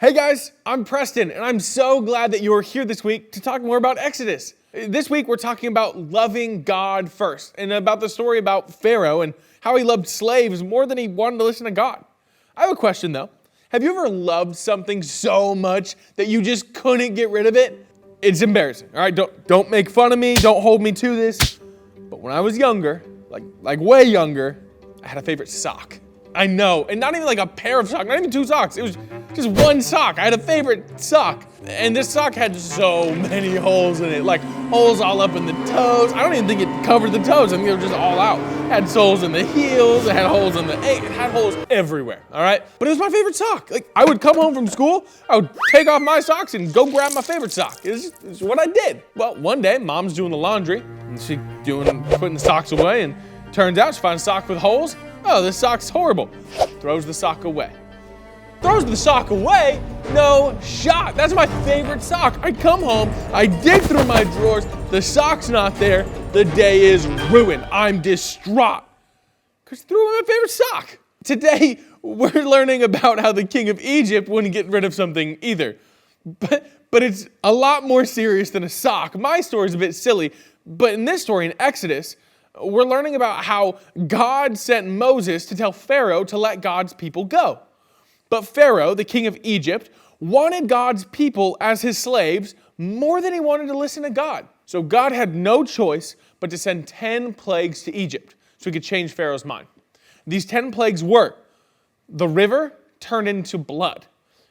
Hey guys, I'm Preston, and I'm so glad that you're here this week to talk more about Exodus. This week we're talking about loving God first, and about the story about Pharaoh and how he loved slaves more than he wanted to listen to God. I have a question though. Have you ever loved something so much that you just couldn't get rid of it? It's embarrassing, all right? Don't make fun of me, don't hold me to this. But when I was younger, like way younger, I had a favorite sock. I know, and not even like a pair of socks, not even two socks. It was just one sock. I had a favorite sock, and this sock had so many holes in it, like holes all up in the toes. I don't even think it covered the toes. I think they were just all out. It had holes in the heels, it had holes in the ankle, it had holes everywhere, all right? But it was my favorite sock. Like, I would come home from school, I would take off my socks and go grab my favorite sock. It's what I did. Well, one day, Mom's doing the laundry, and she's putting the socks away, and turns out she finds a sock with holes. Oh, this sock's horrible. Throws the sock away. Throws the sock away? No shot. That's my favorite sock. I come home, I dig through my drawers, the sock's not there, the day is ruined. I'm distraught. Because I threw away my favorite sock. Today, we're learning about how the king of Egypt wouldn't get rid of something either. But it's a lot more serious than a sock. My story's a bit silly, but in this story, in Exodus, we're learning about how God sent Moses to tell Pharaoh to let God's people go. But Pharaoh, the king of Egypt, wanted God's people as his slaves more than he wanted to listen to God. So God had no choice but to send 10 plagues to Egypt so he could change Pharaoh's mind. These 10 plagues were: the river turned into blood,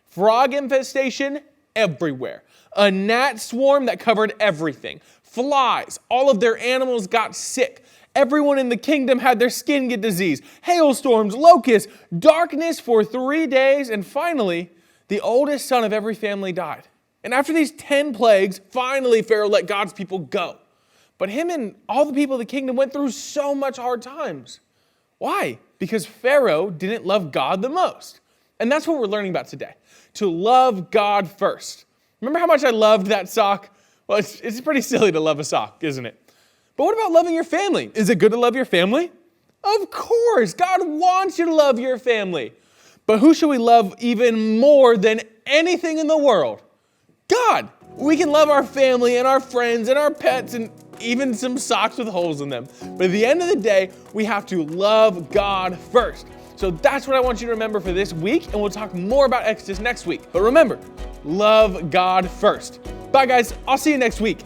frog infestation everywhere, a gnat swarm that covered everything, flies, all of their animals got sick, everyone in the kingdom had their skin get disease, hailstorms, locusts, darkness for 3 days, and finally, the oldest son of every family died. And after these 10 plagues, finally Pharaoh let God's people go. But him and all the people of the kingdom went through so much hard times. Why? Because Pharaoh didn't love God the most. And that's what we're learning about today, to love God first. Remember how much I loved that sock? Well, it's pretty silly to love a sock, isn't it? But what about loving your family? Is it good to love your family? Of course, God wants you to love your family. But who should we love even more than anything in the world? God. We can love our family and our friends and our pets and even some socks with holes in them. But at the end of the day, we have to love God first. So that's what I want you to remember for this week, and we'll talk more about Exodus next week. But remember, love God first. Bye guys, I'll see you next week.